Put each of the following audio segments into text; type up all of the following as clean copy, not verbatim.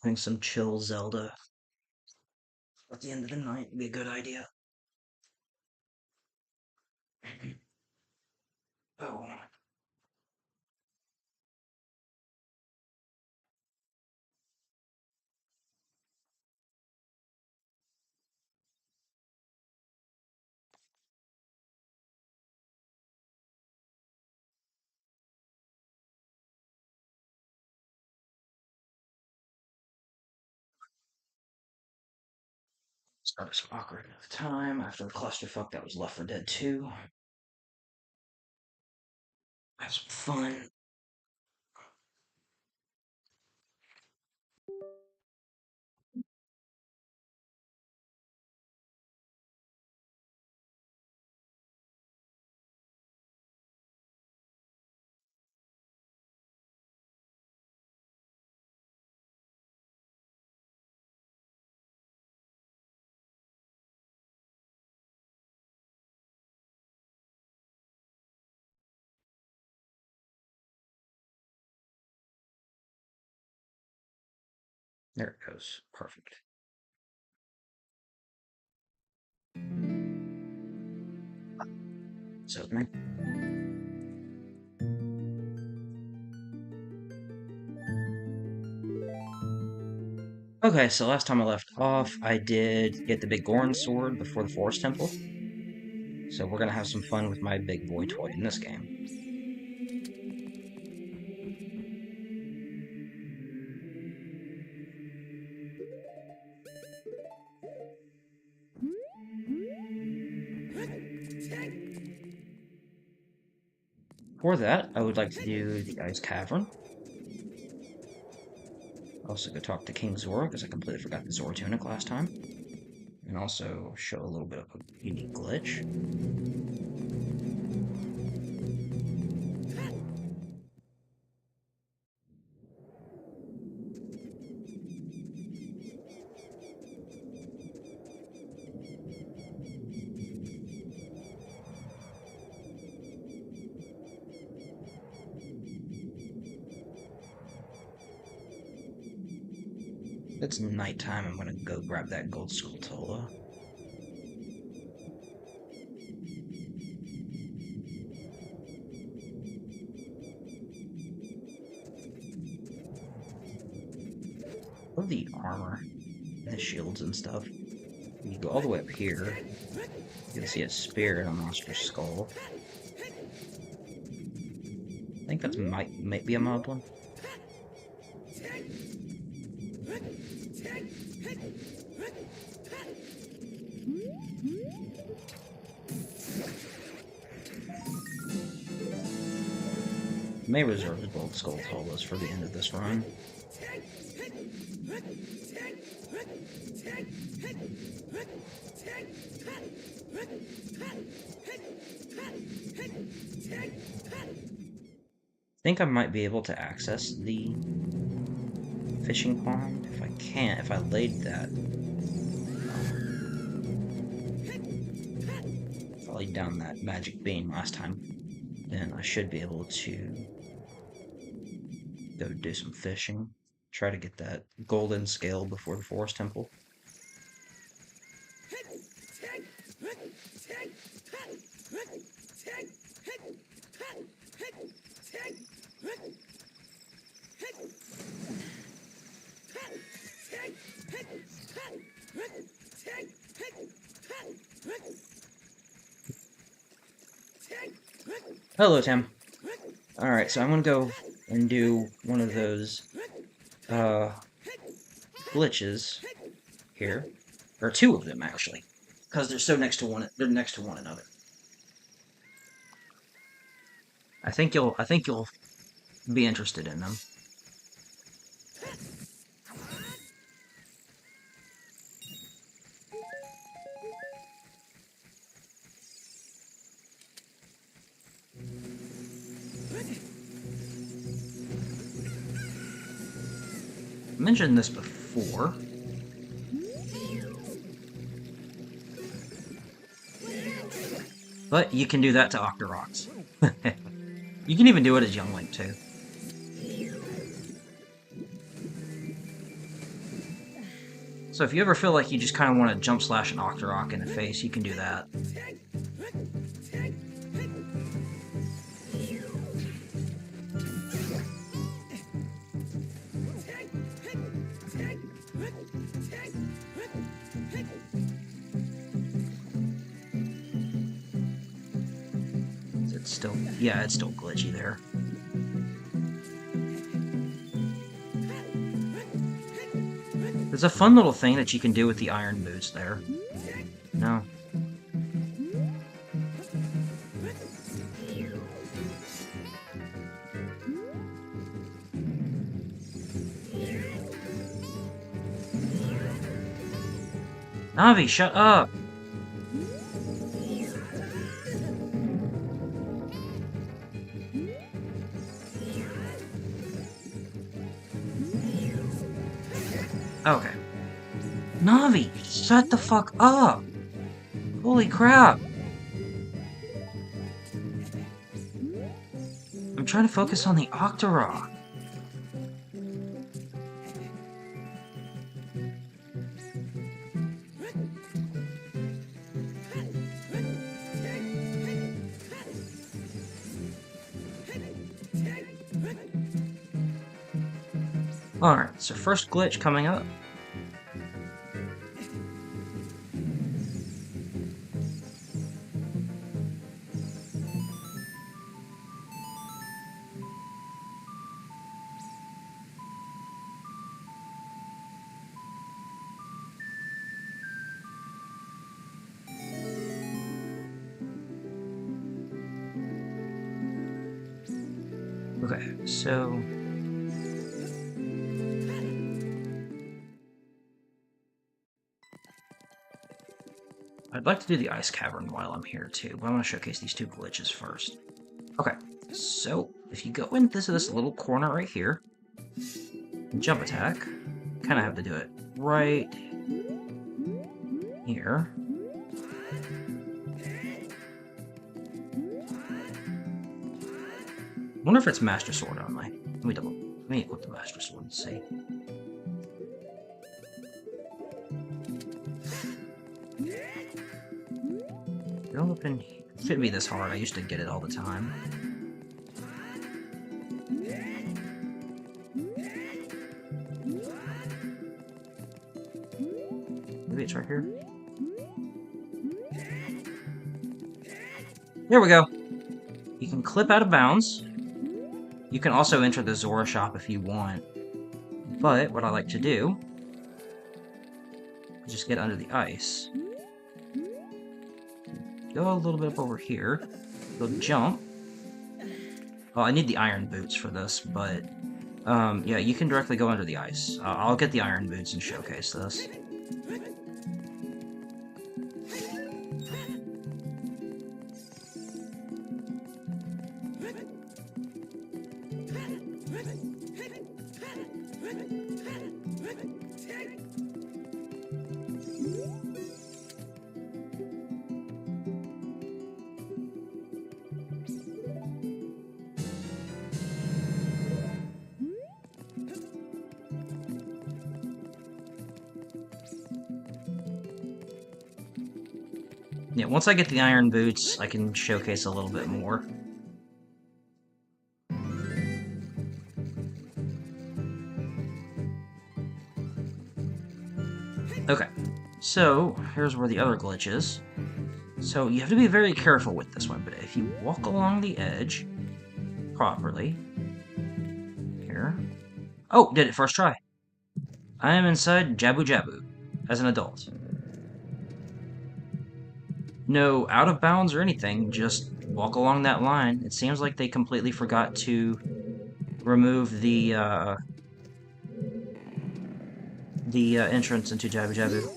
Playing some chill Zelda at the end of the night would be a good idea. Oh, started some Ocarina of Time after the clusterfuck that was Left 4 Dead 2. Have some fun. There it goes. Perfect. So, okay, so last time I left off, I did get the big Goron sword before the Forest Temple. So we're gonna have some fun with my big boy toy in this game. For that, I would like to do the Ice Cavern. Also go talk to King Zora, because I completely forgot the Zora tunic last time. And also show a little bit of a unique glitch. It's nighttime, I'm gonna go grab that gold Skulltula. Love the armor and the shields and stuff. You go all the way up here, you can see a spear and a monster skull. I think that's might be a moblin. May reserve the gold Skulltulas for the end of this run. I think I might be able to access the fishing pond. If I can't, if I laid that, if I laid down that magic beam last time, then I should be able to go do some fishing. Try to get that golden scale before the Forest Temple. Hello, Tim. Alright, so I'm gonna go and do one of those, glitches here. Or two of them, actually. Because they're they're next to one another. I think you'll be interested in them. I mentioned this before. But you can do that to Octoroks. You can even do it as Young Link, too. So if you ever feel like you just kind of want to jump slash an Octorok in the face, you can do that. It's still, yeah, it's still glitchy there. There's a fun little thing that you can do with the iron boots there. No. Navi, shut up! Okay. Navi, shut the fuck up! Holy crap! I'm trying to focus on the Octorok. Alright, so first glitch coming up. Okay, so... I'd like to do the ice cavern while I'm here too, but I want to showcase these two glitches first. Okay, so if you go into this little corner right here, jump attack, kind of have to do it right here. I wonder if it's Master Sword only. Let me equip the Master Sword and see. Don't open. Fit me this hard. I used to get it all the time. Maybe it's right here. There we go. You can clip out of bounds. You can also enter the Zora shop if you want. But what I like to do is just get under the ice. Go a little bit up over here. Go jump. Well, I need the iron boots for this, but yeah, you can directly go under the ice. I'll get the iron boots and showcase this. Yeah, once I get the iron boots, I can showcase a little bit more. Okay, so here's where the other glitch is. So you have to be very careful with this one, but if you walk along the edge properly, here. Oh, did it first try. I am inside Jabu Jabu as an adult. No out of bounds or anything, just walk along that line. It seems like they completely forgot to remove the entrance into Jabu Jabu.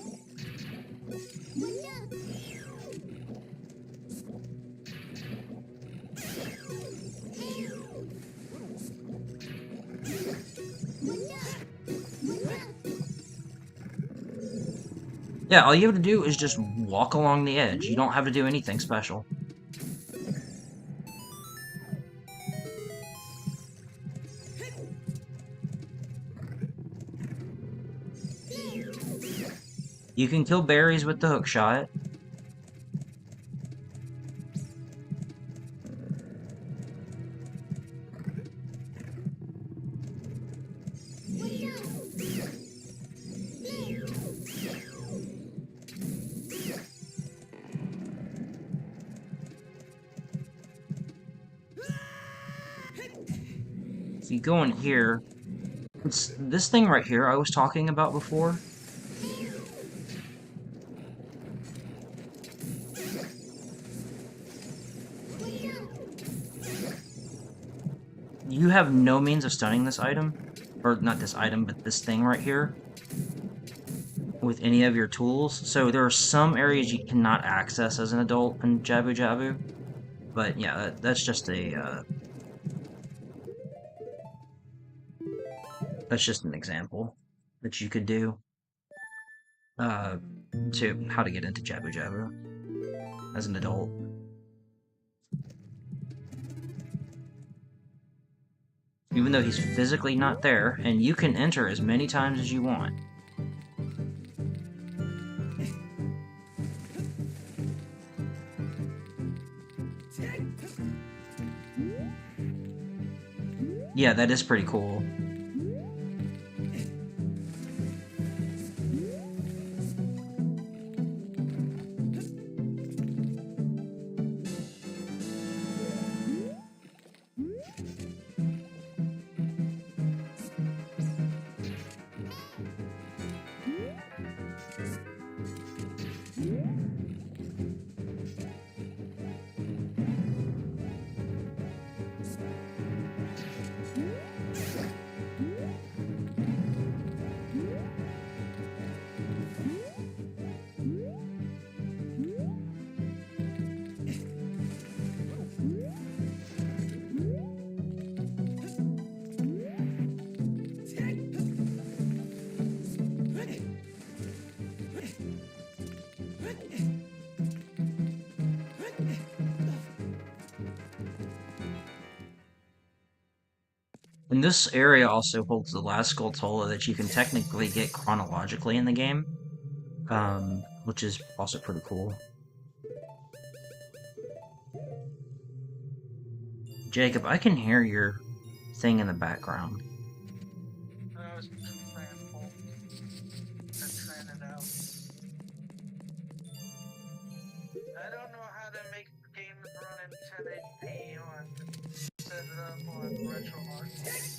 Yeah, all you have to do is just walk along the edge. You don't have to do anything special. You can kill berries with the hook shot. If you go in here, it's this thing right here I was talking about before. You have no means of stunning this item, or not this item, but this thing right here, with any of your tools. So there are some areas you cannot access as an adult in Jabu Jabu. But yeah, that's just a that's just an example that you could do uh, to how to get into Jabu Jabu as an adult. Even though he's physically not there, and you can enter as many times as you want. Yeah, that is pretty cool. And this area also holds the last Skulltula that you can technically get chronologically in the game, which is also pretty cool. Jacob, I can hear your thing in the background. I was trying it out. I don't know how to make games run in 1080p on set it up on RetroArch.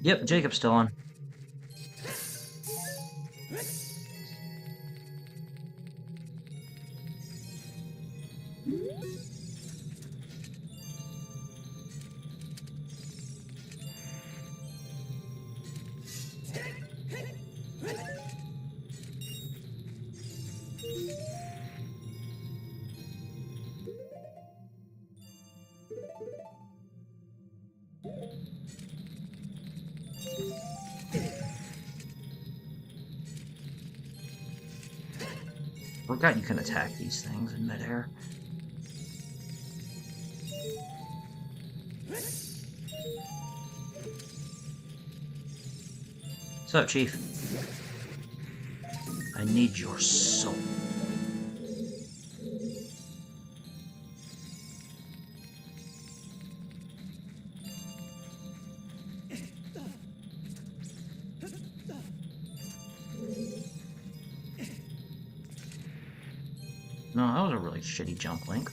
Yep, Jacob's still on. Forgot you can attack these things in midair. What's up, Chief? I need your soul. No, that was a really shitty jump, Link.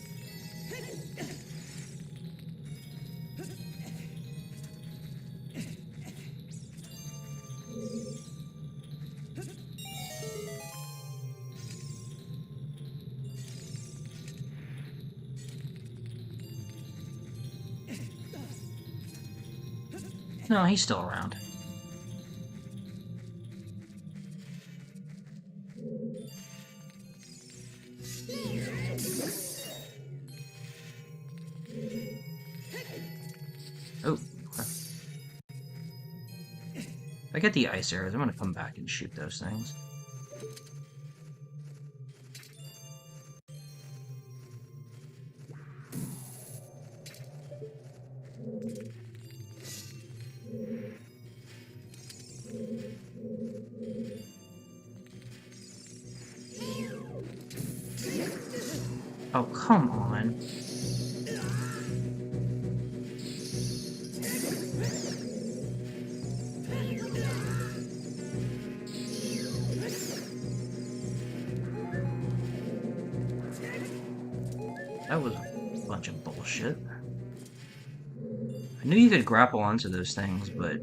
No, he's still around. get the ice arrows, I'm gonna come back and shoot those things. Oh, come on. That was a bunch of bullshit. I knew you could grapple onto those things, but...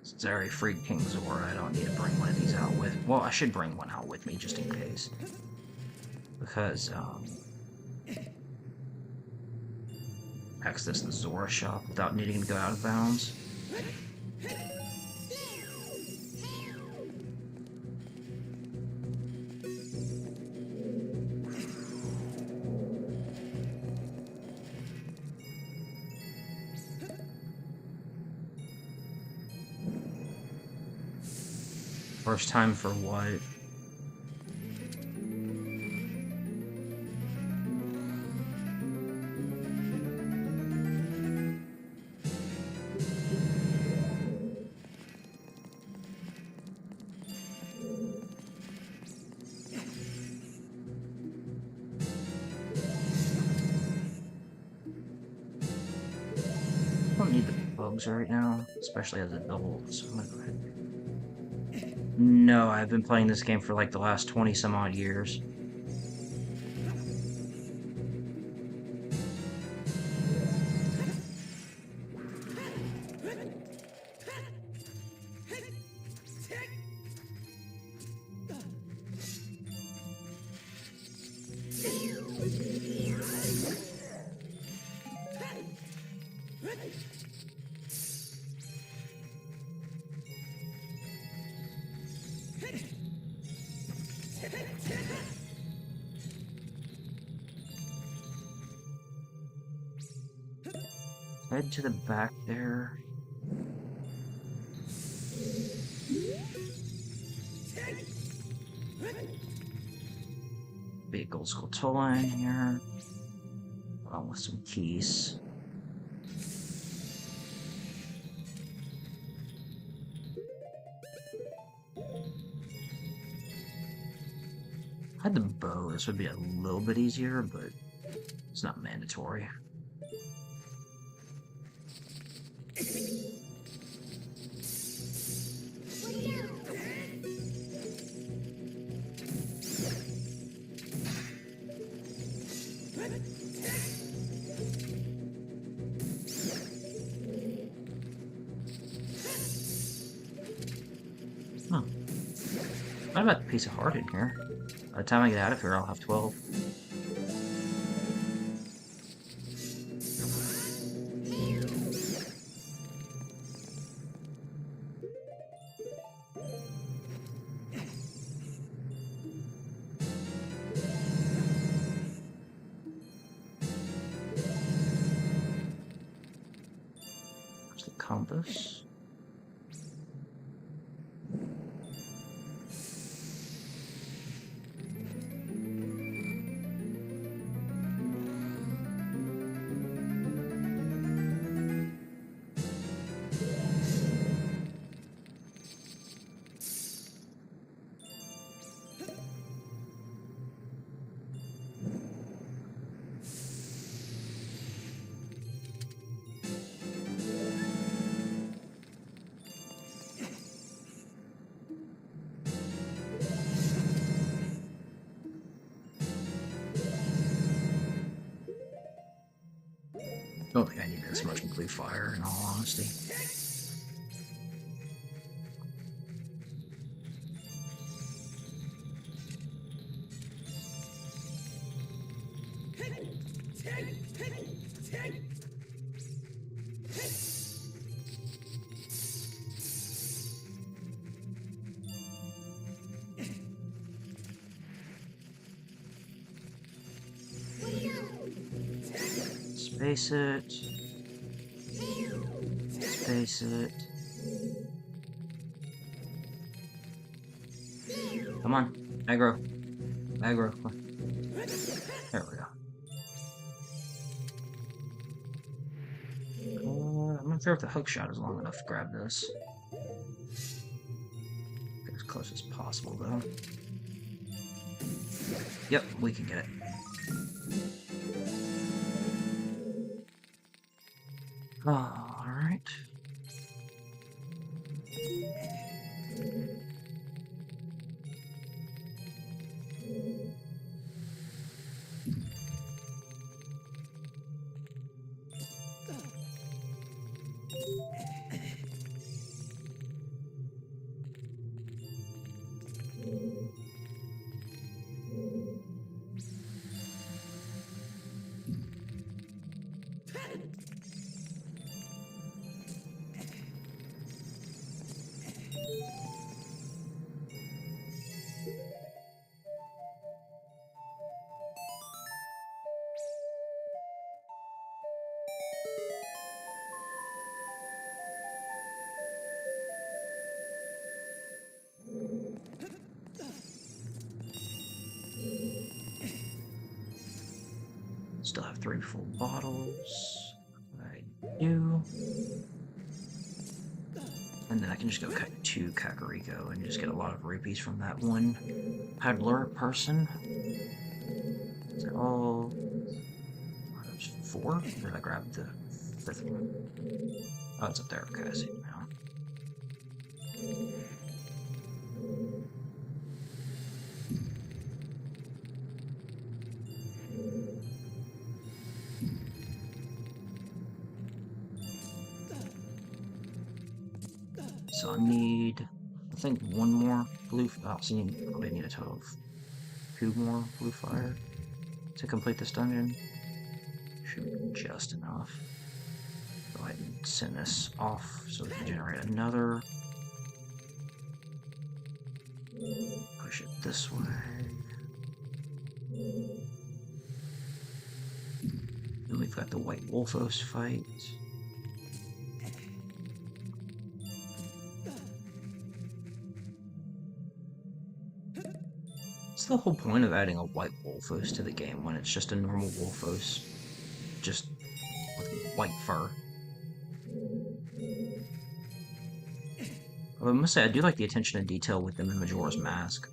Since I already freed King Zora, I don't need to bring one of these out with... Well, I should bring one out with me, just in case. Because, access the Zora shop without needing to go out of bounds. First time for what? I don't need the bugs right now, especially as a double, so I'm gonna go ahead. No, I've been playing this game for like the last 20 some odd years. Head to the back there. Big old school toll line here. Along with some keys. I had the bow, this would be a little bit easier, but it's not mandatory. Huh. What about the piece of heart in here? By the time I get out of here, I'll have 12. There's the compass. Don't think I need this much blue fire, in all honesty. Space it. Space it. Come on. Aggro. Aggro. There we go. I'm not sure if the hook shot is long enough to grab this. Get as close as possible, though. Yep, we can get it. Alright. Still have 3 full bottles. I do. And then I can just go cut to Kakariko and just get a lot of rupees from that one peddler person. Is it all... There's 4? Or did I grab the 5th one? Oh, it's up there. Okay, I see it now. So I need, I think, 1 more blue. Oh, so you probably need a total of 2 more blue fire to complete this dungeon. Should be just enough. Go ahead and send this off so we can generate another. Push it this way. Then we've got the White Wolfos fight. What's the whole point of adding a White Wolfos to the game when it's just a normal Wolfos, just with white fur? Although I must say, I do like the attention to detail with them in Majora's Mask.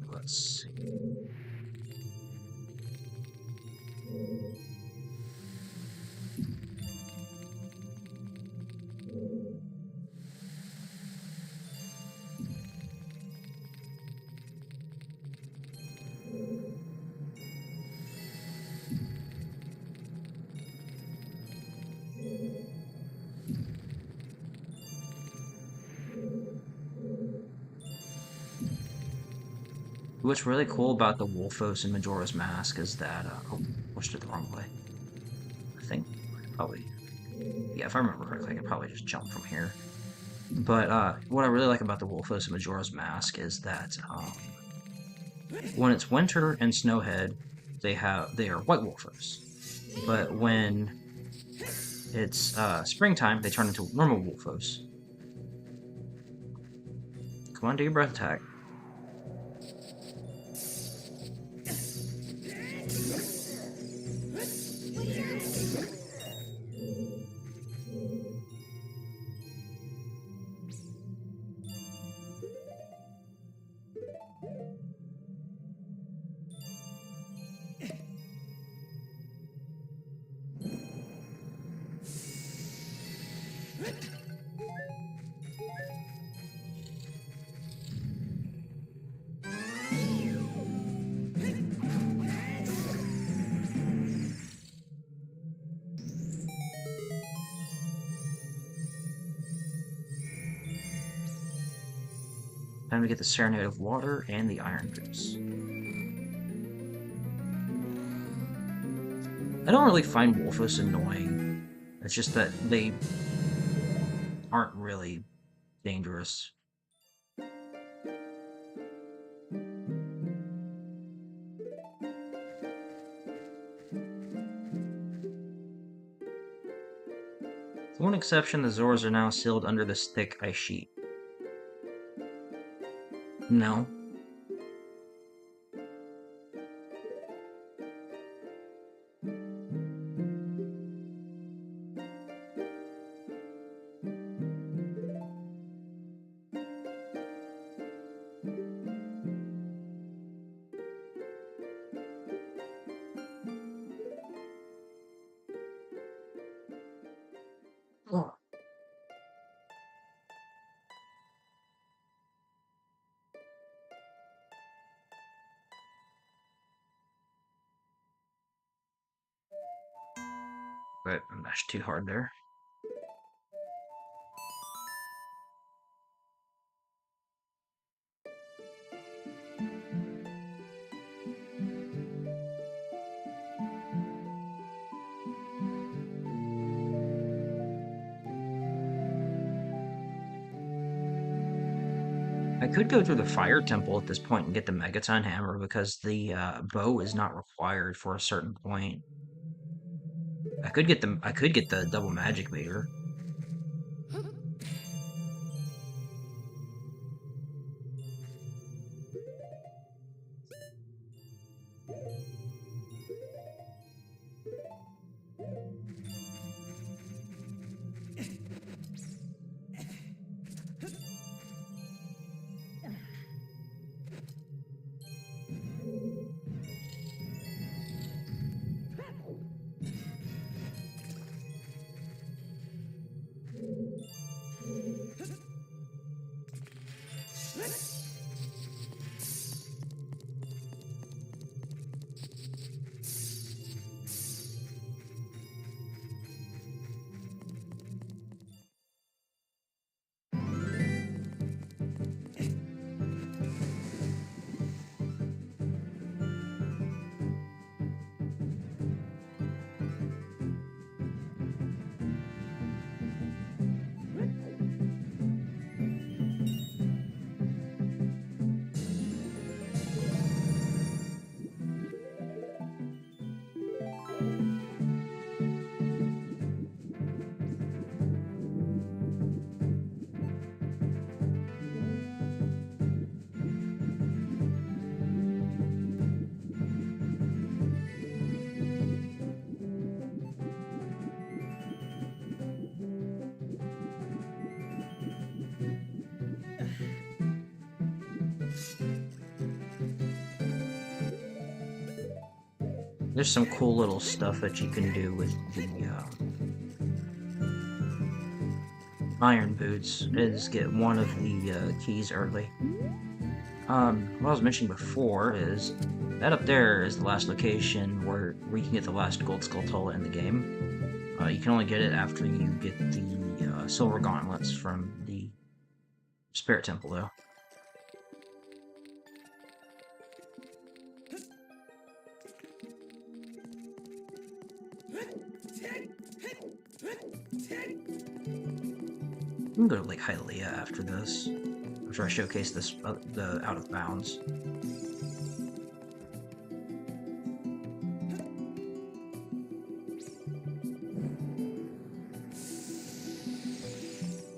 Let's see. What's really cool about the Wolfos in Majora's Mask is that, oh, pushed it the wrong way. I think, probably, yeah, if I remember correctly, I could probably just jump from here. But, what I really like about the Wolfos in Majora's Mask is that, when it's winter in Snowhead, they are white Wolfos. But when it's, springtime, they turn into normal Wolfos. Come on, do your breath attack. Time to get the Serenade of Water and the Iron Boots. I don't really find Wolfos annoying. It's just that they aren't really dangerous. With one exception, the Zors are now sealed under this thick ice sheet. No. Oh. But I mashed too hard there. I could go through the fire temple at this point and get the Megaton hammer because the bow is not required for a certain point. I could get the double magic meter. There's some cool little stuff that you can do with the iron boots. Is get one of the keys early. What I was mentioning before is that up there is the last location where you can get the last gold skulltula in the game. You can only get it after you get the silver gauntlets from the spirit temple, though. I'm gonna go to Lake Hylia after this. After I showcase this, the Out of Bounds.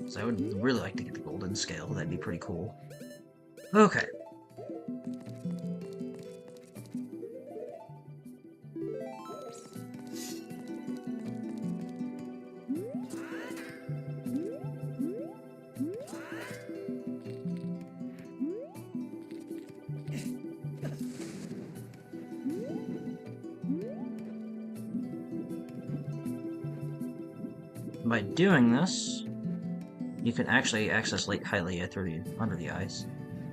So I would really like to get the golden scale. That'd be pretty cool. Okay. By doing this, you can actually access Lake Hylia through under the ice.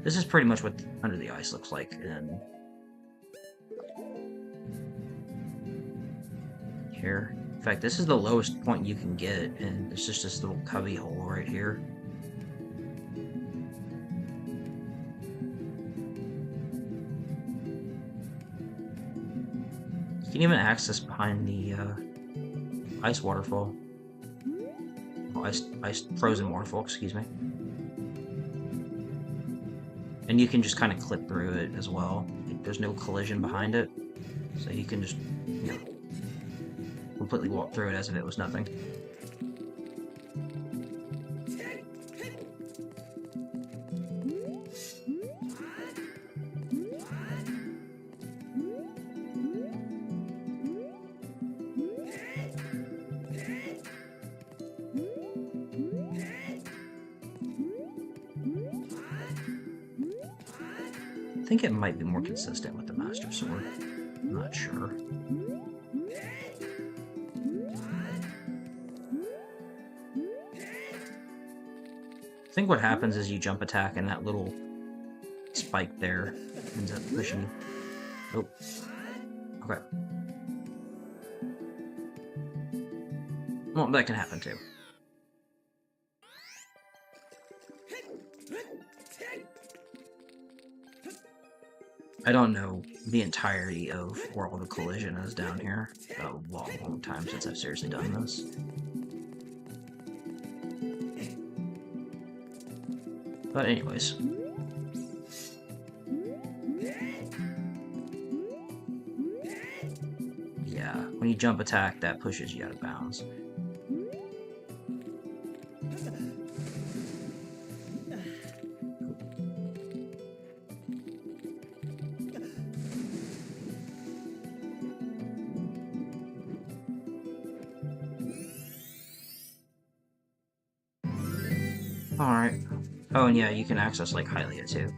This is pretty much what under the ice looks like in here. In fact, this is the lowest point you can get, and it's just this little cubby hole right here. You can even access behind the ice waterfall. Ice frozen waterfall, excuse me. And you can just kind of clip through it as well. There's no collision behind it, so you can just, you know, completely walk through it as if it was nothing. think it might be more consistent with the Master Sword. I'm not sure. I think what happens is you jump attack and that little spike there ends up pushing you. Oh. Okay. Well, that can happen too. I don't know the entirety of where all the collision is down here. It's been a long time since I've seriously done this. But anyways. Yeah, when you jump attack, that pushes you out of bounds. Alright. Oh, and yeah, you can access, like, Hylia, too.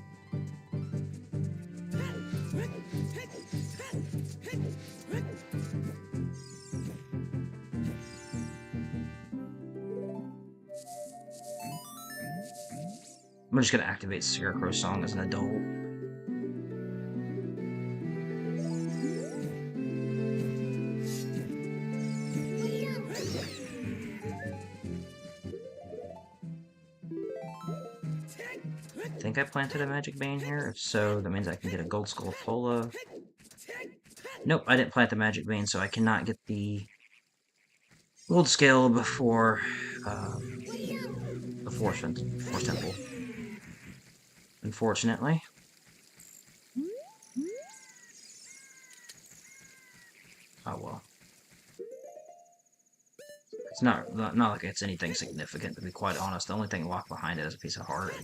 I'm just gonna activate Scarecrow's song as an adult. I think I planted a Magic Bane here. If so, that means I can get a Gold Skull Pola. Nope, I didn't plant the Magic Bane, so I cannot get the Gold Scale before the Force Temple. Unfortunately. Oh well. It's not like it's anything significant, to be quite honest. The only thing locked behind it is a piece of heart.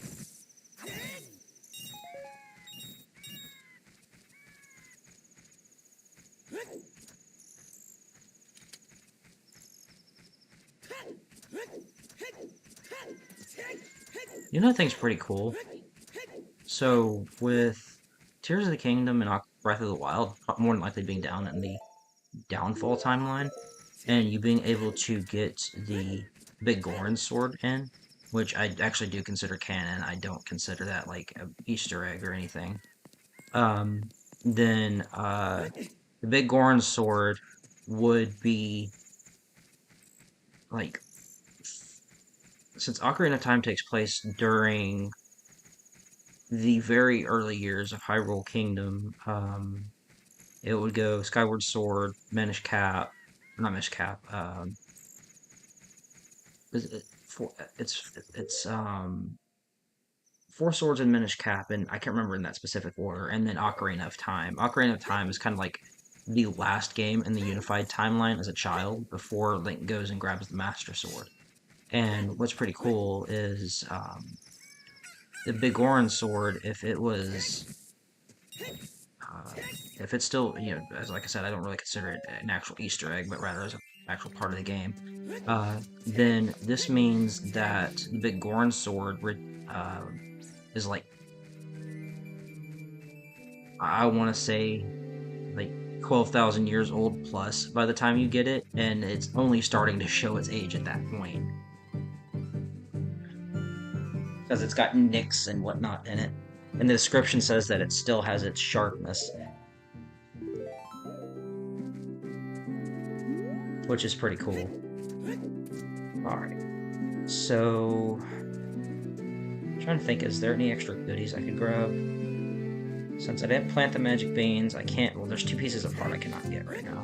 You know, that thing's pretty cool. So, with Tears of the Kingdom and Breath of the Wild more than likely being down in the Downfall timeline, and you being able to get the Big Goron sword in, which I actually do consider canon. I don't consider that like an Easter egg or anything. Then the Big Goron sword would be like, since Ocarina of Time takes place during the very early years of Hyrule Kingdom, it would go Skyward Sword, Minish Cap, not Minish Cap. It's Four Swords and Minish Cap, and I can't remember in that specific order. And then Ocarina of Time. Ocarina of Time is kind of like the last game in the unified timeline as a child before Link goes and grabs the Master Sword. And what's pretty cool is the Big Goron sword, if it's still, as like I said, I don't really consider it an actual Easter egg, but rather as an actual part of the game. Then this means that the Big Goron sword is like, I want to say, like 12,000 years old plus by the time you get it, and it's only starting to show its age at that point. Because it's got nicks and whatnot in it. And the description says that it still has its sharpness. Which is pretty cool. Alright. So, I'm trying to think, is there any extra goodies I could grab? Since I didn't plant the Magic Beans, I can't. Well, there's two pieces of heart I cannot get right now.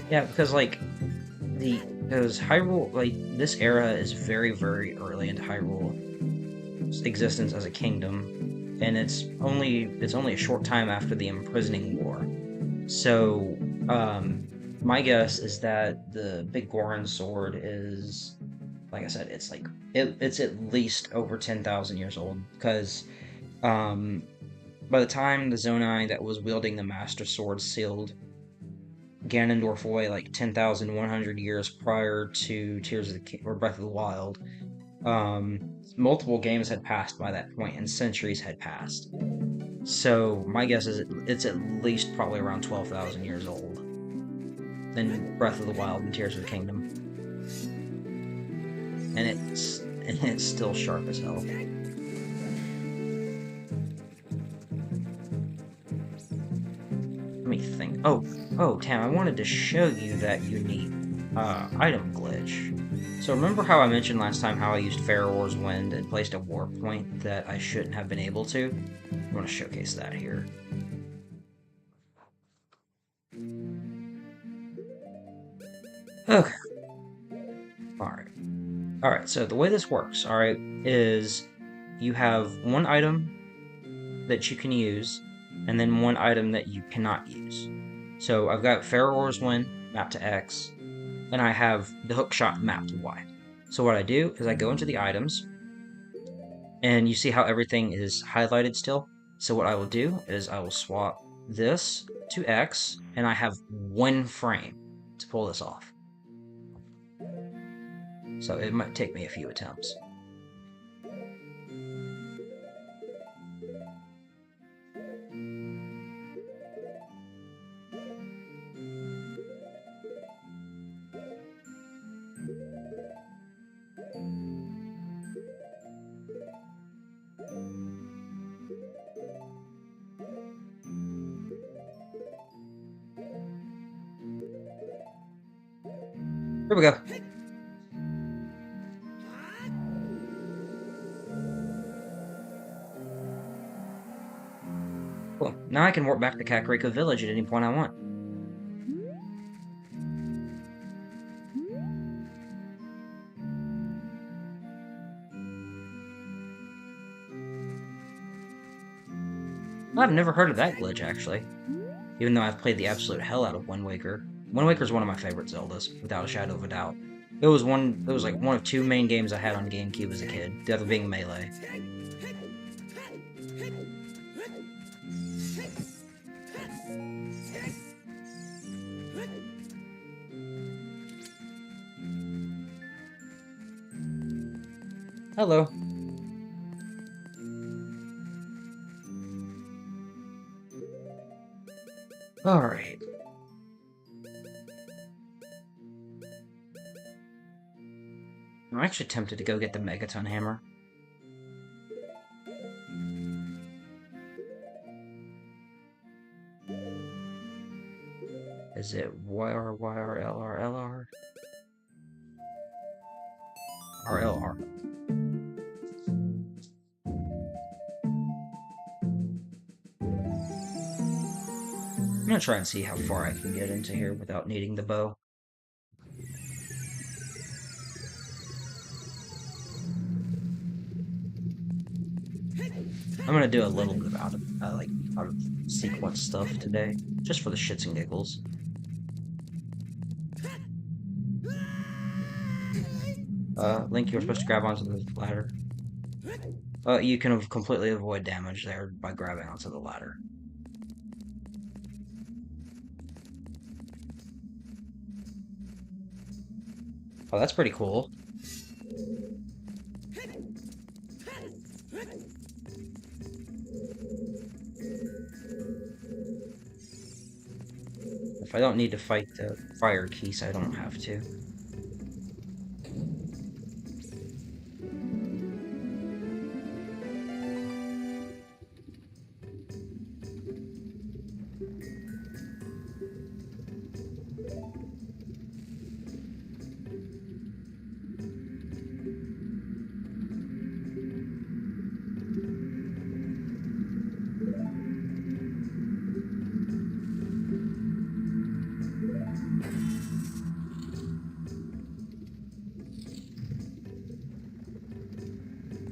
Yeah, because because Hyrule, like, this era is very, very early into Hyrule's existence as a kingdom, and it's only a short time after the Imprisoning War. So, my guess is that the Big Goron sword is, like I said, it's like it's at least over 10,000 years old, because by the time the Zonai that was wielding the Master Sword sealed Ganondorf away like 10,100 years prior to Tears of the or Breath of the Wild. Multiple games had passed by that point, and centuries had passed. So my guess is it's at least probably around 12,000 years old. Than Breath of the Wild and Tears of the Kingdom, and it's still sharp as hell. Let me think. Oh, Tam, I wanted to show you that unique item glitch. So remember how I mentioned last time how I used Farore's Wind and placed a warp point that I shouldn't have been able to? I want to showcase that here. Okay. Alright, so the way this works, alright, is you have one item that you can use, and then one item that you cannot use. So I've got Farore's Wind mapped to X, and I have the hookshot mapped to Y. So what I do is I go into the items, and you see how everything is highlighted still? So what I will do is I will swap this to X, and I have one frame to pull this off. So it might take me a few attempts. Here we go. Cool. Now I can warp back to Kakariko Village at any point I want. I've never heard of that glitch, actually. Even though I've played the absolute hell out of Wind Waker. Wind Waker is one of my favorite Zeldas, without a shadow of a doubt. It was like one of two main games I had on GameCube as a kid, the other being Melee. Hello. Alright. I'm actually tempted to go get the Megaton Hammer. Is it YR, YR, LR, LR? Or LR? I'm gonna try and see how far I can get into here without needing the bow. I'm gonna do a little bit out of sequence stuff today, just for the shits and giggles. Link, you're supposed to grab onto the ladder. You can completely avoid damage there by grabbing onto the ladder. Oh, that's pretty cool. If I don't need to fight the fire keys, I don't have to.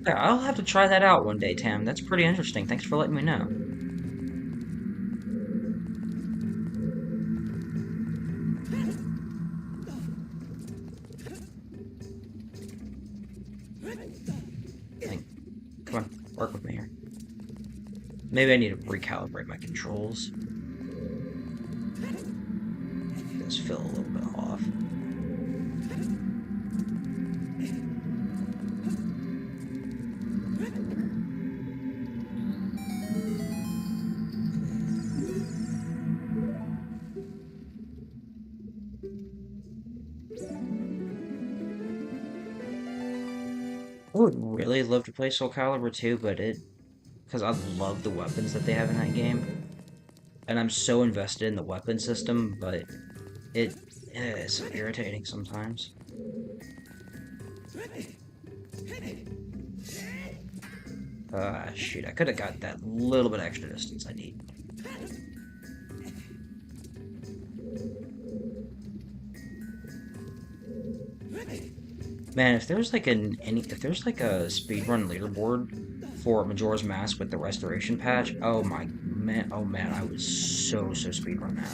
Yeah, I'll have to try that out one day, Tam. That's pretty interesting. Thanks for letting me know. Come on, work with me here. Maybe I need to recalibrate my controls. feel a little bit off. I would really love to play Soul Calibur 2, but because I love the weapons that they have in that game, and I'm so invested in the weapon system, but it's so irritating sometimes. Shoot, I could have got that little bit extra distance I need. Man, if there's like if there's like a speedrun leaderboard for Majora's Mask with the restoration patch, oh man, I would so speedrun that.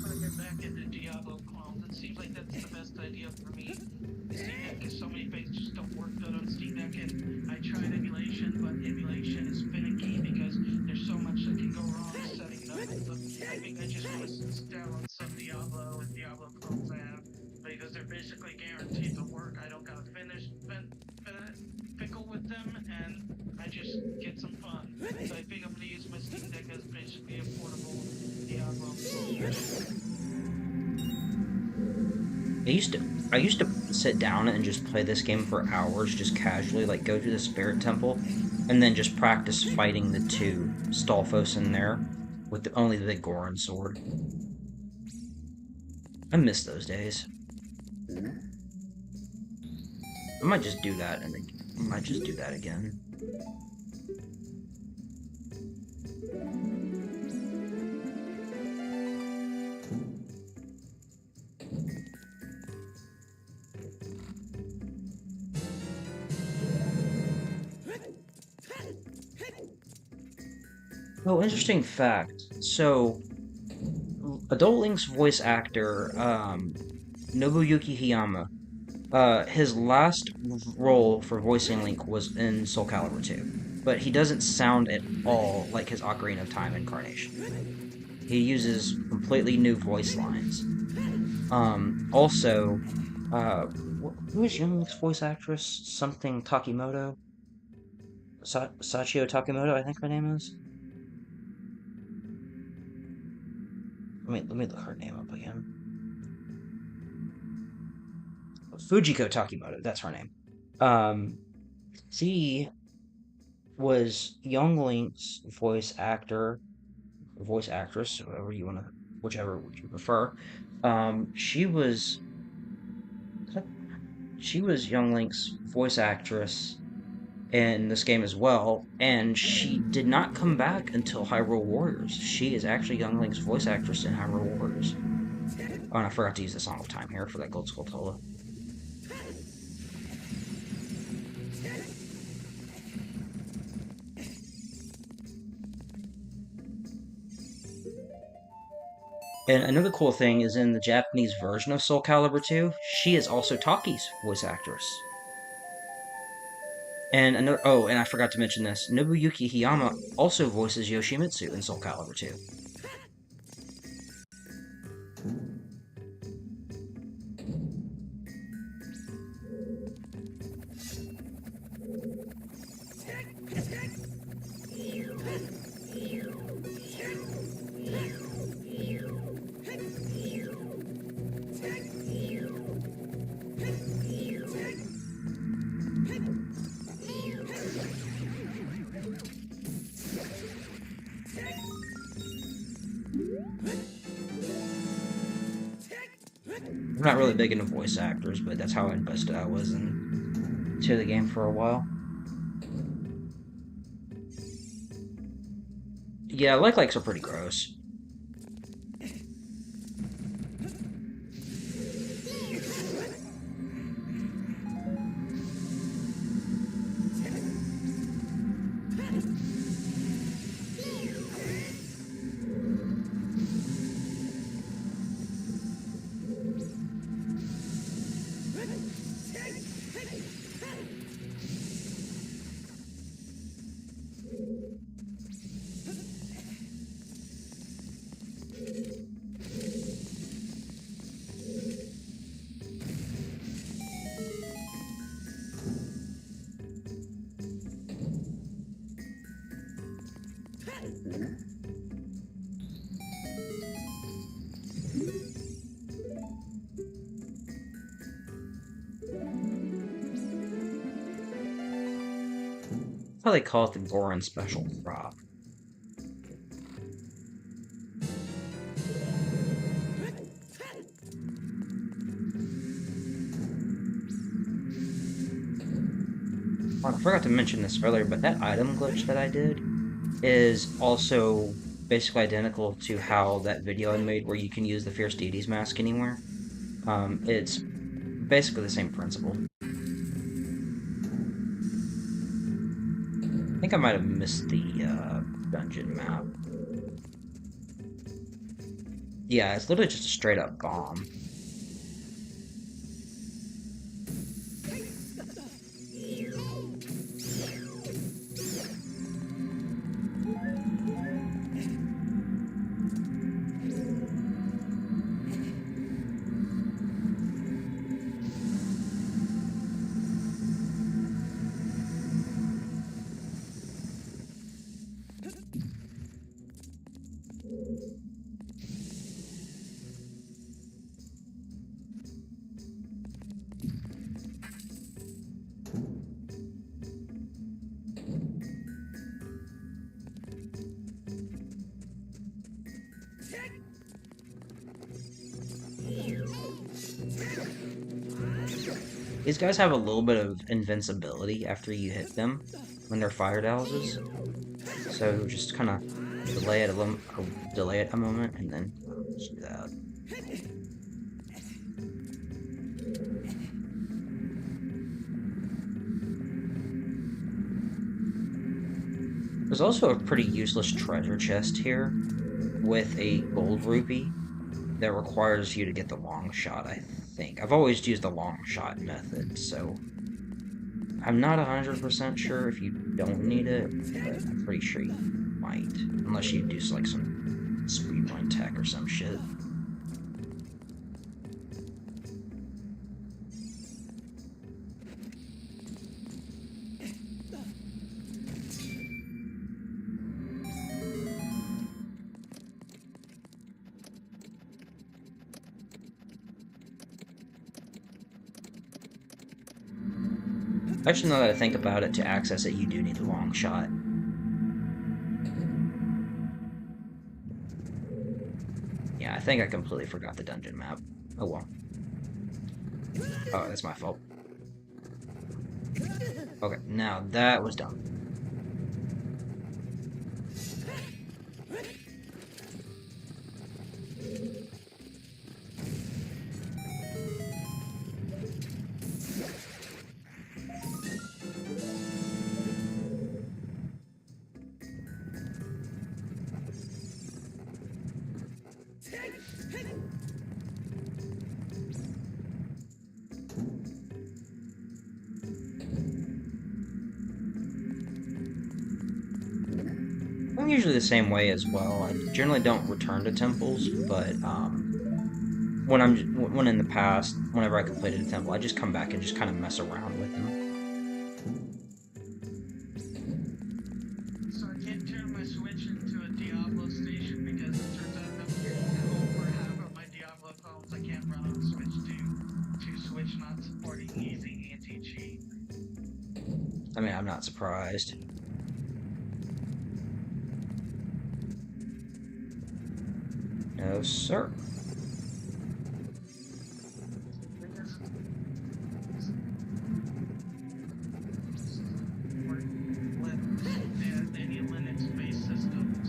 Putting it back into Diablo clones, it seems like that's the best idea for me. Steam Deck, because so many things just don't work good on Steam Deck, and I tried emulation, but emulation is finicky because there's so much that can go wrong setting it up. But I think I just want to download some Diablo and Diablo clones I have, because they're basically guaranteed to work. I don't gotta pickle with them, and I just get some fun. So I think I'm gonna use my Steam Deck as basically a portable Diablo clone. I used to sit down and just play this game for hours, just casually, like go to the Spirit Temple, and then just practice fighting the two Stalfos in there with only the big Goron sword. I miss those days. I might just do that, and I might just do that again. Oh, interesting fact. So, Adult Link's voice actor, Nobuyuki Hiyama, his last role for voicing Link was in Soul Calibur 2, but he doesn't sound at all like his Ocarina of Time incarnation. He uses completely new voice lines. Also, who is Young Link's voice actress? Something Takimoto? Sachio Takimoto, I think her name is. Let me look her name up again. Fujiko Takimoto, that's her name. Um, she was Young Link's voice actress, whichever you prefer. She was Young Link's voice actress in this game as well, and she did not come back until Hyrule Warriors. She is actually Young Link's voice actress in Hyrule Warriors. Oh, and I forgot to use the Song of Time here for that Gold Skulltula. And another cool thing is in the Japanese version of Soul Calibur 2, she is also Taki's voice actress. And I forgot to mention this. Nobuyuki Hiyama also voices Yoshimitsu in Soul Calibur 2. I'm not really big into voice actors, but that's how invested I was into the game for a while. Yeah, likes are pretty gross. how they call it the Goron special crop. Oh, I forgot to mention this earlier, but that item glitch that I did is also basically identical to how that video I made where you can use the Fierce Deities mask anywhere. It's basically the same principle. I think I might have missed the dungeon map. Yeah, it's literally just a straight up bomb. These guys have a little bit of invincibility after you hit them when they're fire dowses. So just kind of delay it a moment and then just do that. There's also a pretty useless treasure chest here with a gold rupee that requires you to get the long shot, I think. I've always used the long shot method, so I'm not 100% sure if you don't need it, but I'm pretty sure you might. Unless you do like some speedrun tech or some shit. Actually, now that I think about it, to access it, you do need a long shot. Yeah, I think I completely forgot the dungeon map. Oh well. Oh, that's my fault. Okay, now that was done. I'm usually the same way as well. I generally don't return to temples, but when in the past, whenever I completed a temple, I just come back and just kind of mess around with them. So I can't turn my Switch into a Diablo station because it turns out that over half of my Diablo phones I can't run on Switch due to Switch not supporting easy anti-cheat. I mean, I'm not surprised. No, sir. Any Linux-based systems.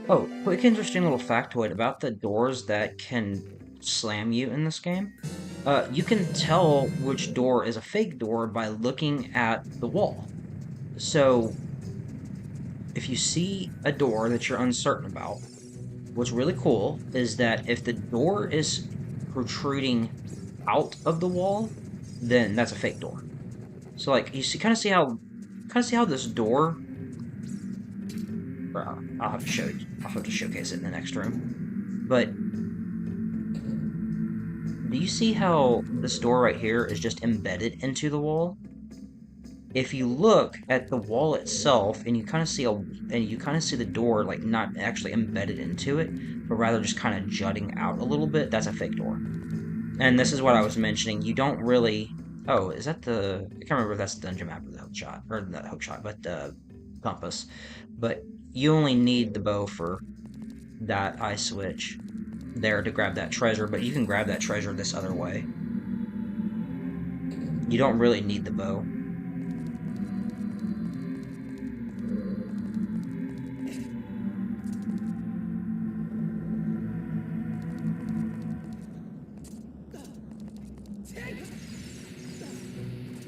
Oh, quick interesting little factoid about the doors that can slam you in this game. You can tell which door is a fake door by looking at the wall. So, if you see a door that you're uncertain about, what's really cool is that if the door is protruding out of the wall, then that's a fake door. So, like, you see, kind of see how this door. I'll have to showcase it in the next room. But do you see how this door right here is just embedded into the wall? If you look at the wall itself and you kind of see the door like not actually embedded into it, but rather just kind of jutting out a little bit, that's a fake door. And this is what I was mentioning. You don't really. Oh, is that the? I can't remember if that's the dungeon map or the hook shot, or not hook shot, but the compass. But you only need the bow for that eye switch there to grab that treasure. But you can grab that treasure this other way. You don't really need the bow.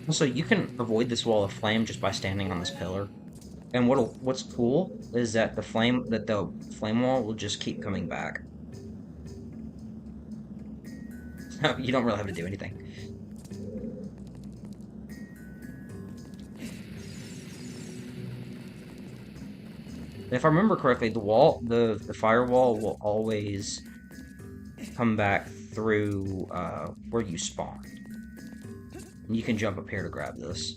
Also, you can avoid this wall of flame just by standing on this pillar. And what's cool is that the flame wall will just keep coming back. You don't really have to do anything. If I remember correctly, the firewall will always come back through where you spawned. And you can jump up here to grab this.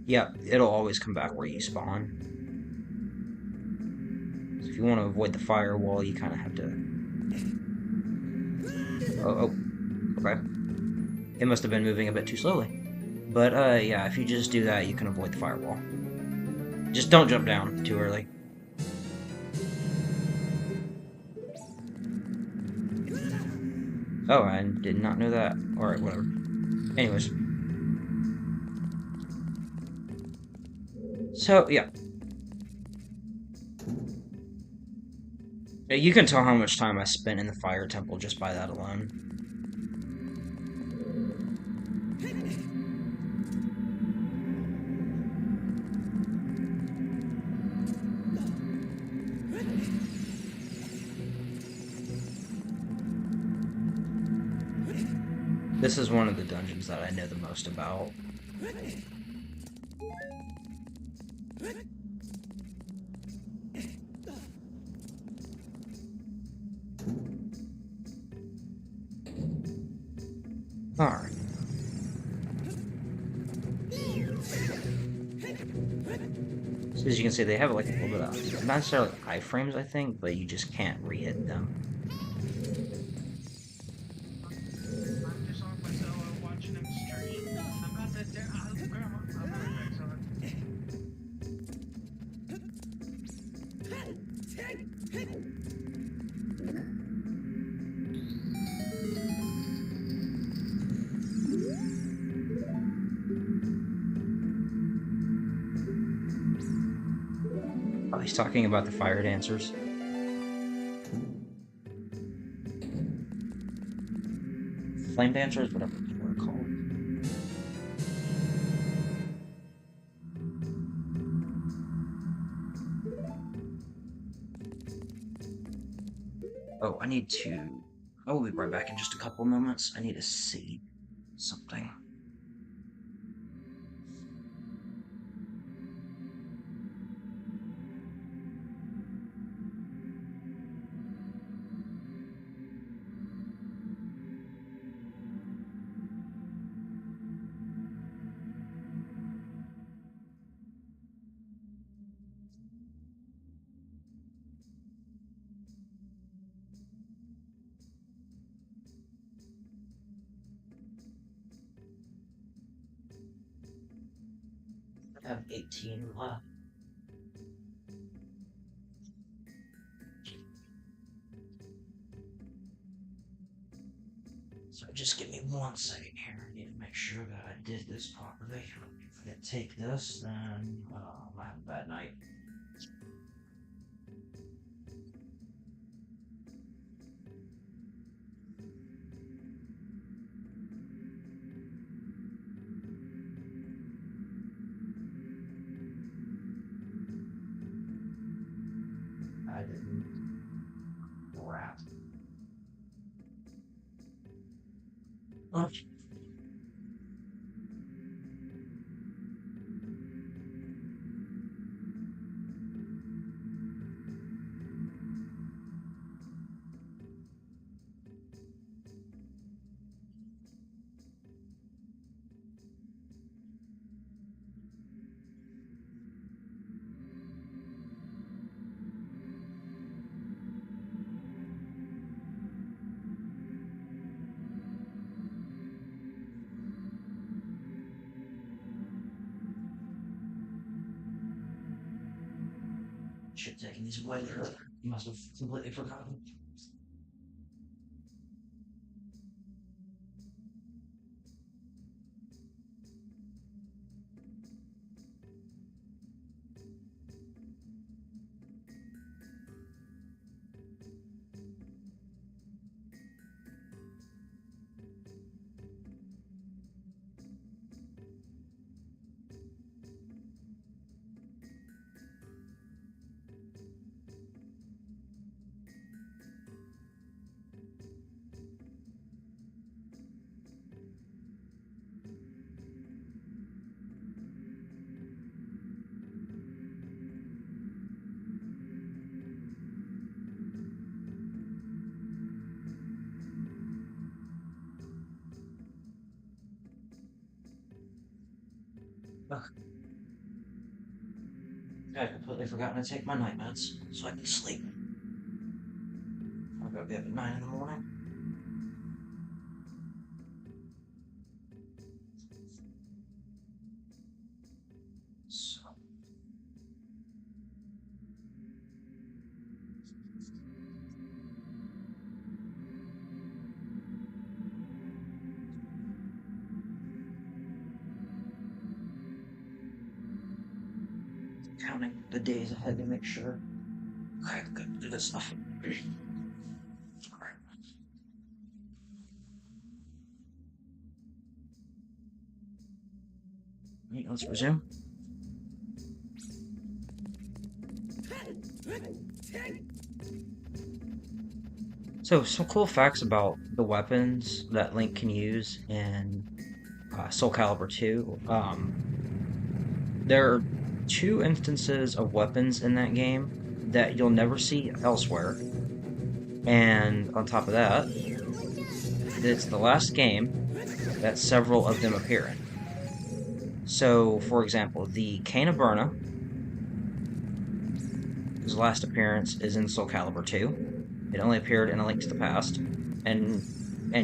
Yeah, it'll always come back where you spawn. So if you want to avoid the firewall, you kind of have to. Oh, okay. It must have been moving a bit too slowly. But yeah, if you just do that, you can avoid the firewall. Just don't jump down too early. Oh, I did not know that. Alright, whatever. Anyways. So, yeah. You can tell how much time I spent in the fire temple just by that alone. This is one of the dungeons that I know the most about. Alright. So as you can see, they have like a little bit of, not necessarily iframes, I think, but you just can't re-hit them. I'm just on my Zelda watching him stream. I'm about to grandma. I'll be right back, Zelda. Oh, he's talking about the fire dancers. Flame dancers, whatever you want to call them. Oh, I need to. I will be right back in just a couple moments. I need to see something. I have 18 left. So just give me 1 second here. I need to make sure that I did this properly. If I didn't take this, then I might have a bad night. I didn't. Crap. Oh, should have taken these away. You must have completely forgotten. Ugh, I completely forgotten to take my night meds so I can sleep. I'll go be up at 9 in the morning. So, counting the days ahead to make sure. Okay, good. Do this stuff. Alright. Let's resume. So, some cool facts about the weapons that Link can use in Soul Calibur 2. There are two instances of weapons in that game that you'll never see elsewhere. And on top of that, it's the last game that several of them appear in. So, for example, the Cane of Burna, his last appearance is in Soul Calibur 2. It only appeared in A Link to the Past and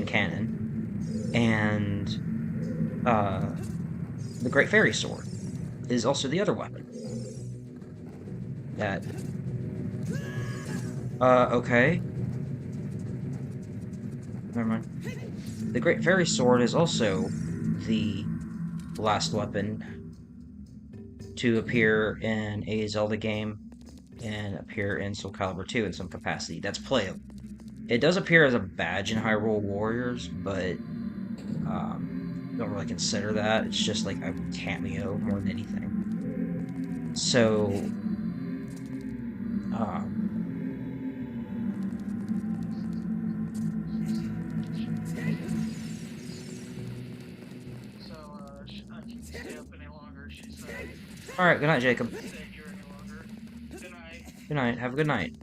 canon. And the Great Fairy Sword is also the other weapon. That. Okay. Never mind. The Great Fairy Sword is also the last weapon to appear in a Zelda game and appear in Soul Calibur 2 in some capacity. That's playable. It does appear as a badge in Hyrule Warriors, but don't really consider that. It's just like a cameo more than anything. So, I can't stay up any longer, she said. alright, good night, Jacob. Stay here any longer. Good night. Good night, have a good night.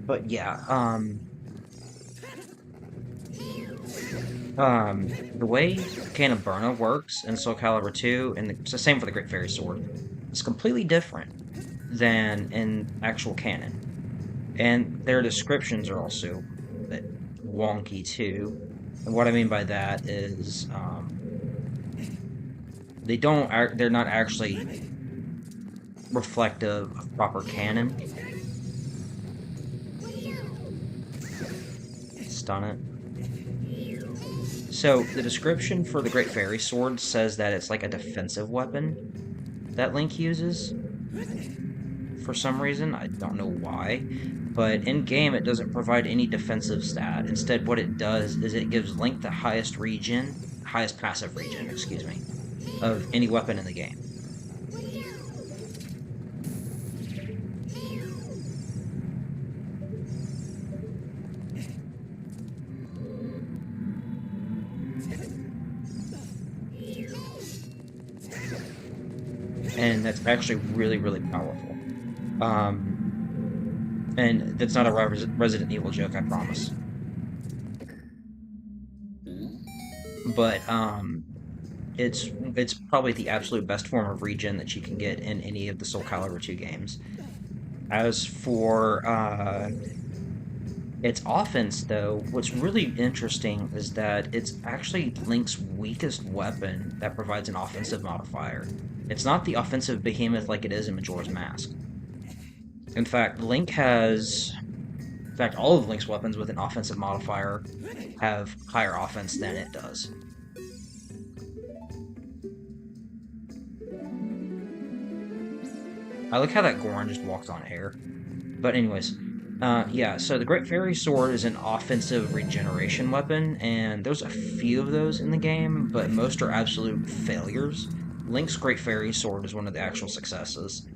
But yeah, the way Cane of Burna works in Soul Calibur 2, and it's the same for the Great Fairy Sword, is completely different than in actual canon. And their descriptions are also a bit wonky too. And what I mean by that is, they're not actually reflective of proper canon. Stun it. So, the description for the Great Fairy Sword says that it's like a defensive weapon that Link uses. For some reason, I don't know why. But in-game, it doesn't provide any defensive stat. Instead, what it does is it gives Link the highest passive regen, excuse me, of any weapon in the game. And that's actually really, really powerful. And that's not a Resident Evil joke, I promise. But, it's probably the absolute best form of regen that you can get in any of the Soul Calibur 2 games. As for, Its offense, though, what's really interesting is that it's actually Link's weakest weapon that provides an offensive modifier. It's not the offensive behemoth like it is in Majora's Mask. In fact, all of Link's weapons with an offensive modifier have higher offense than it does. I like how that Goron just walked on air. But anyways, yeah, so the Great Fairy Sword is an offensive regeneration weapon, and there's a few of those in the game, but most are absolute failures. Link's Great Fairy Sword is one of the actual successes.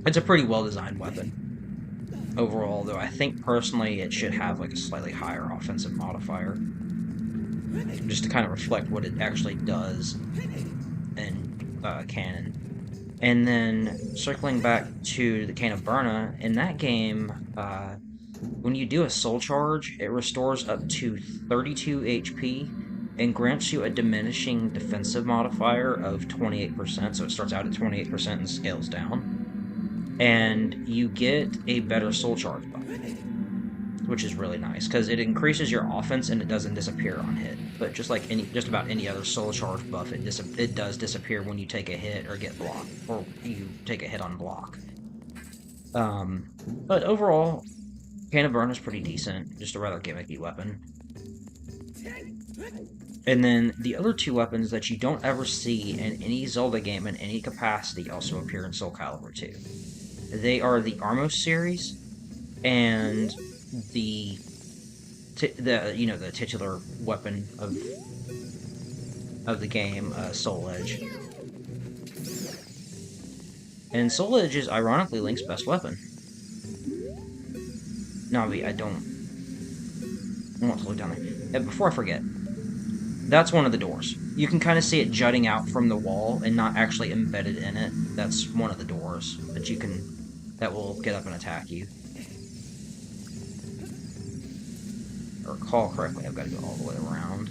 It's a pretty well-designed weapon overall, though I think personally it should have like a slightly higher offensive modifier, just to kind of reflect what it actually does in canon. And then circling back to the Cane of Burna, in that game, when you do a soul charge, it restores up to 32 HP and grants you a diminishing defensive modifier of 28%. So it starts out at 28% and scales down. And you get a better soul charge buff, which is really nice because it increases your offense and it doesn't disappear on hit. But just like just about any other soul charge buff, it does disappear when you take a hit or get blocked, or you take a hit on block. But overall, Cane of Burn is pretty decent, just a rather gimmicky weapon. And then the other two weapons that you don't ever see in any Zelda game in any capacity also appear in Soul Calibur 2. They are the Armos series and the titular weapon of the game, Soul Edge. And Soul Edge is ironically Link's best weapon. Navi, I want to look down there. Before I forget, that's one of the doors. You can kind of see it jutting out from the wall and not actually embedded in it. That's one of the doors that will get up and attack you. If I recall correctly, I've got to go all the way around.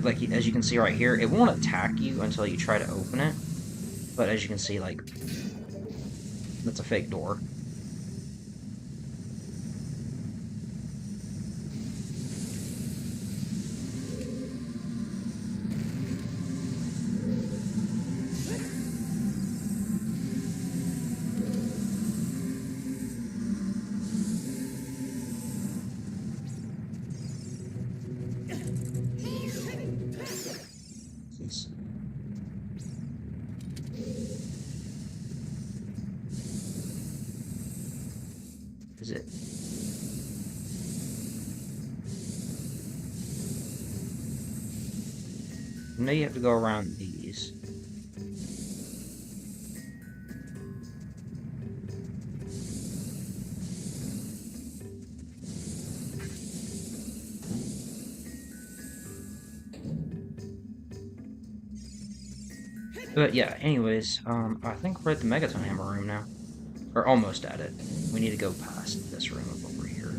Like, as you can see right here, it won't attack you until you try to open it. But as you can see, like, that's a fake door. Is it? Now you have to go around these. But yeah, anyways, I think we're at the Megaton Hammer room now. Or almost at it. We need to go past this room over here.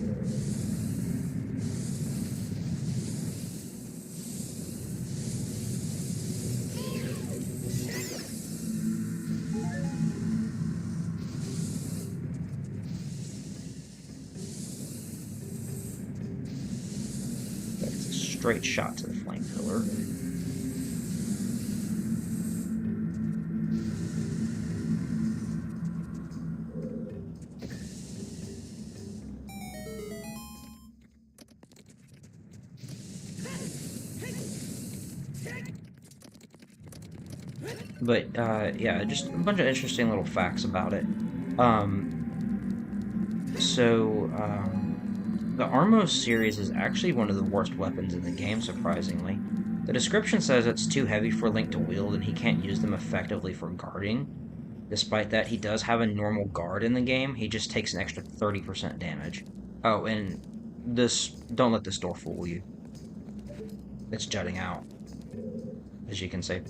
That's a straight shot to the flame pillar. But, yeah, just a bunch of interesting little facts about it. The Armos series is actually one of the worst weapons in the game, surprisingly. The description says it's too heavy for Link to wield and he can't use them effectively for guarding. Despite that, he does have a normal guard in the game, he just takes an extra 30% damage. Oh, and don't let this door fool you. It's jutting out, as you can see.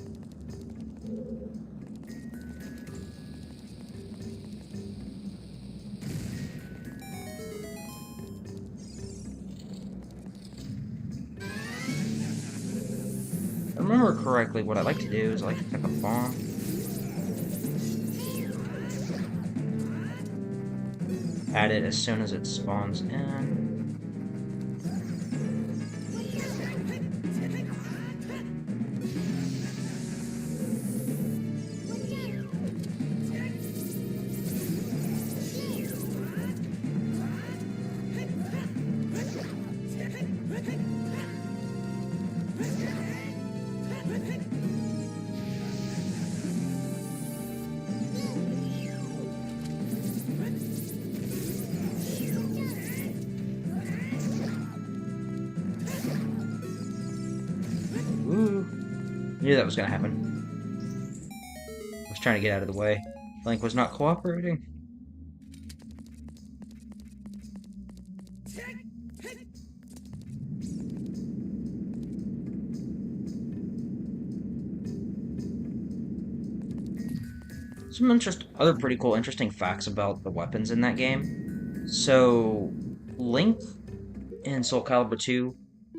If I remember correctly, what I like to do is I like to pick up a bomb. at it as soon as it spawns in. Ooh. Knew that was gonna happen. I was trying to get out of the way. Link was not cooperating. Some other pretty cool, interesting facts about the weapons in that game. So, Link in Soul Calibur 2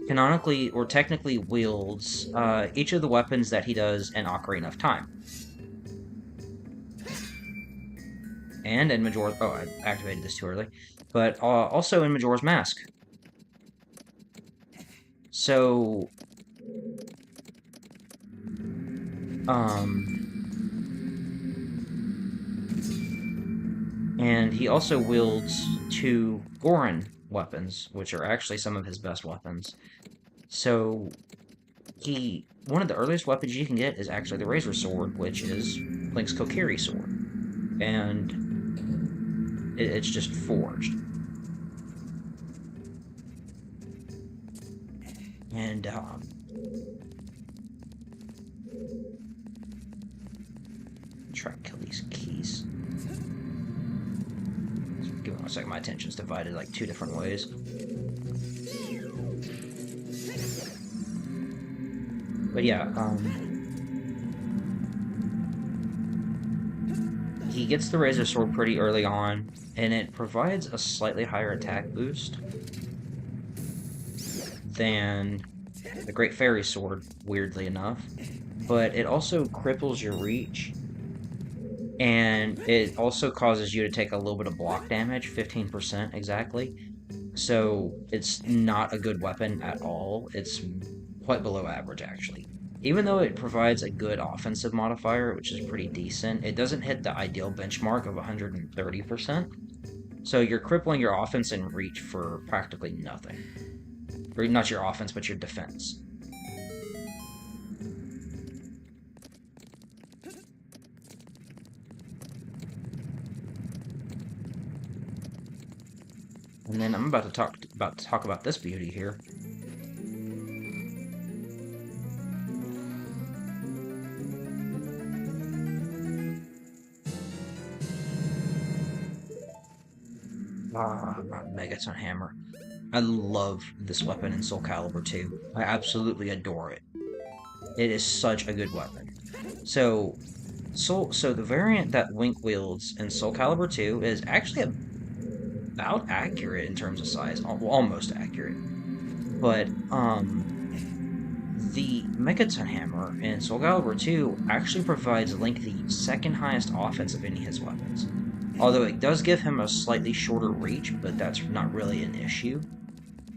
canonically or technically wields each of the weapons that he does in Ocarina of Time. And in Majora's... Oh, I activated this too early. But also in Majora's Mask. So... And he also wields 2 Goron weapons, which are actually some of his best weapons. So, one of the earliest weapons you can get is actually the Razor Sword, which is Link's Kokiri sword. And it's just forged. And, try and kill these keys. Give me one second, my attention's divided like 2 different ways. But yeah, he gets the Razor Sword pretty early on, and it provides a slightly higher attack boost than the Great Fairy Sword, weirdly enough. But it also cripples your reach, and it also causes you to take a little bit of block damage, 15% exactly. So it's not a good weapon at all. It's quite below average, actually. Even though it provides a good offensive modifier, which is pretty decent, it doesn't hit the ideal benchmark of 130%. So you're crippling your offense and reach for practically nothing. Or not your offense, but your defense. And then I'm about to talk about this beauty here. Megaton Hammer. I love this weapon in Soul Calibur 2. I absolutely adore it. It is such a good weapon. So the variant that Link wields in Soul Calibur 2 is actually about accurate in terms of size, almost accurate. But the Megaton Hammer in Soul Calibur 2 actually provides Link the second highest offense of any of his weapons. Although it does give him a slightly shorter reach, but that's not really an issue.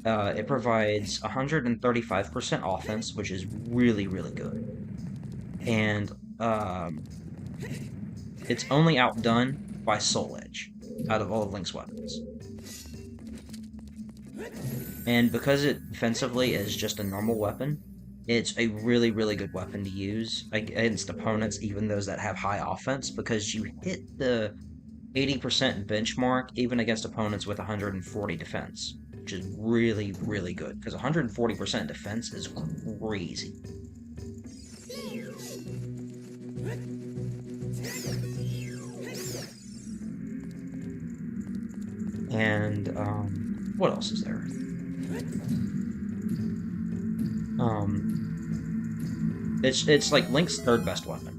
It provides 135% offense, which is really, really good. And it's only outdone by Soul Edge out of all of Link's weapons. And because it defensively is just a normal weapon, it's a really, really good weapon to use against opponents, even those that have high offense, because you hit the 80% benchmark even against opponents with 140 defense, which is really, really good, because 140% defense is crazy. And, what else is there? It's like Link's third best weapon.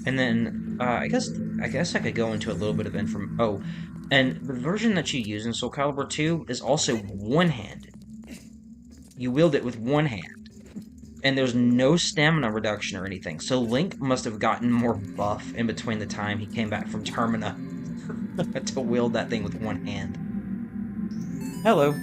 And then, I guess I could go into a little bit of information. Oh, and the version that you use in Soul Calibur 2 is also one-handed. You wield it with one hand. And there's no stamina reduction or anything. So Link must have gotten more buff in between the time he came back from Termina to wield that thing with one hand. Hello.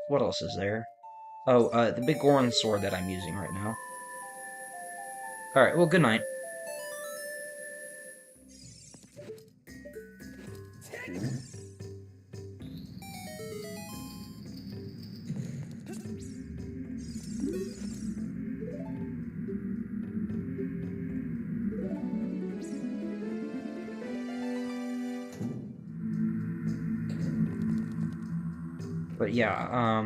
What else is there? Oh, the big Goron sword that I'm using right now. Alright, well, good night. But yeah,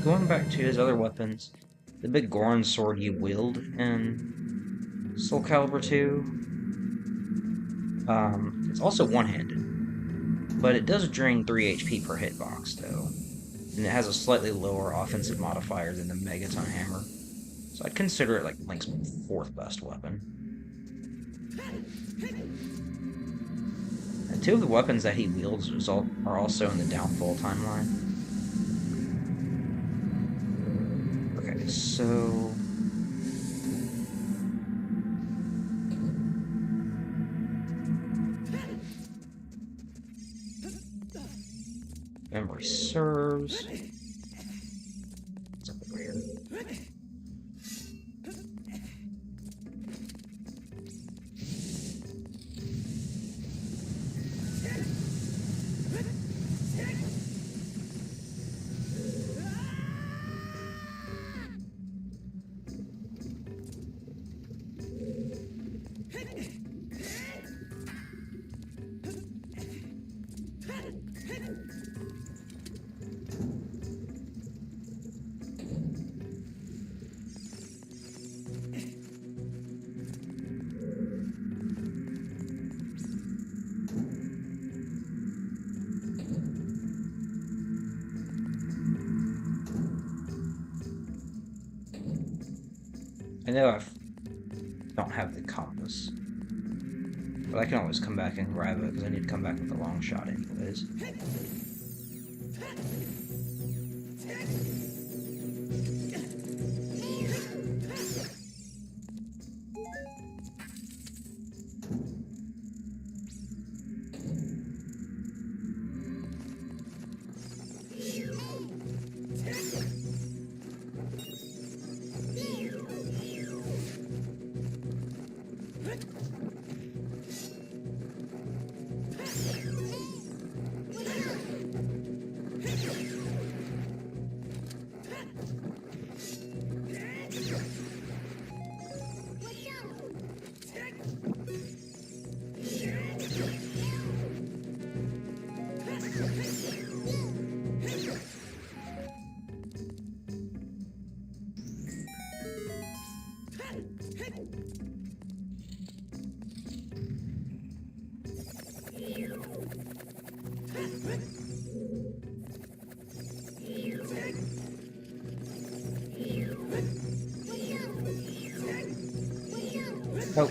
going back to his other weapons, the big Goron sword you wield in Soul Calibur 2, it's also one-handed, but it does drain 3 HP per hitbox, though, and it has a slightly lower offensive modifier than the Megaton Hammer, so I'd consider it like Link's 4th best weapon. And 2 of the weapons that he wields are also in the Downfall timeline. Okay, so... memory serves. What's up over here? I know I don't have the compass, but I can always come back and grab it, because I need to come back with the long shot anyways. Oh.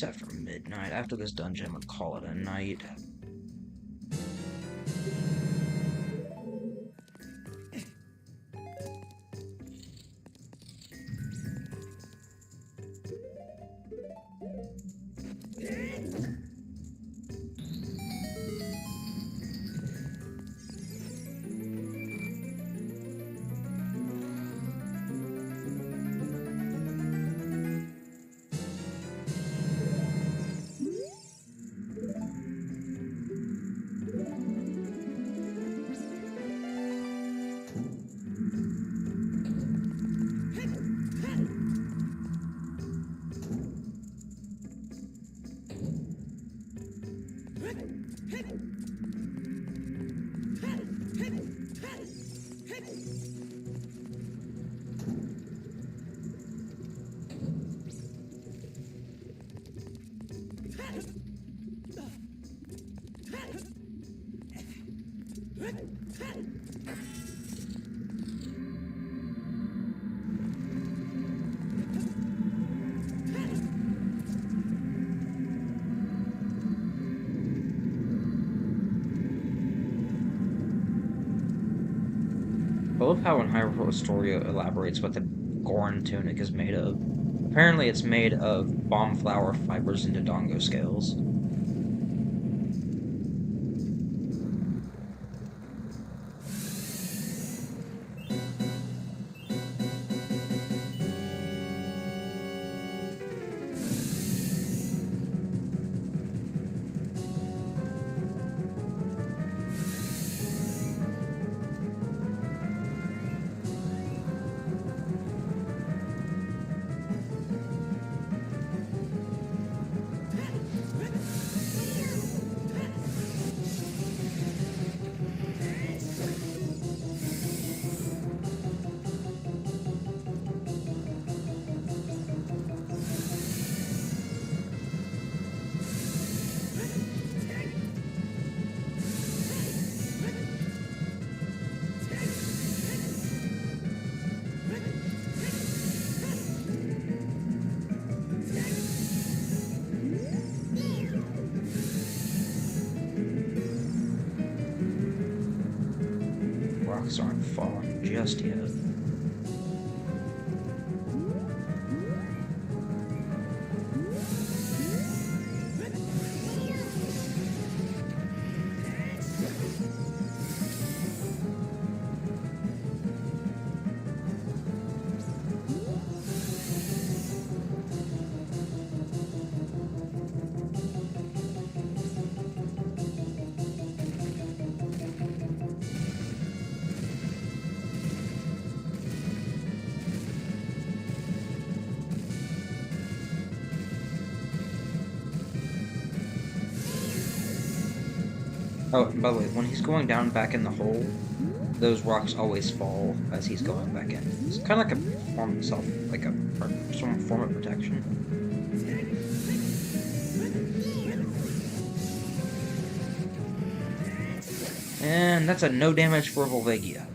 It's after midnight. After this dungeon, I'm gonna call it a night. I love how in Hyrule Historia elaborates what the Goron tunic is made of. Apparently, it's made of bomb flower fibers into dongo scales. Rocks aren't falling just yet. Oh, and by the way, when he's going down back in the hole, those rocks always fall as he's going back in. It's kind of like a form of some form of protection. And that's a no damage for Volvagia.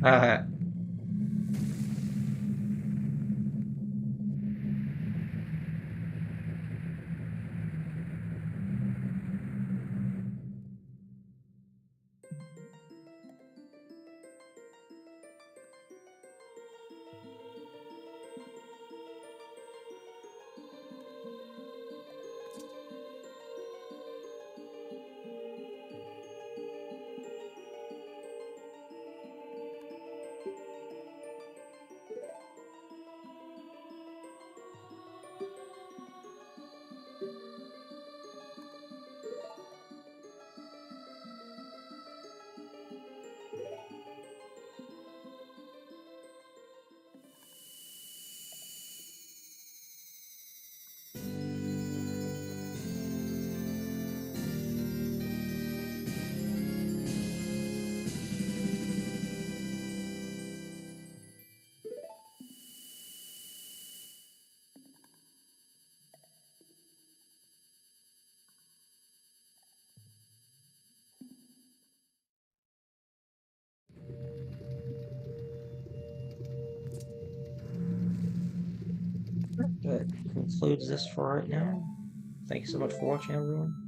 Uh, concludes this for right now. Thank you so much for watching, everyone.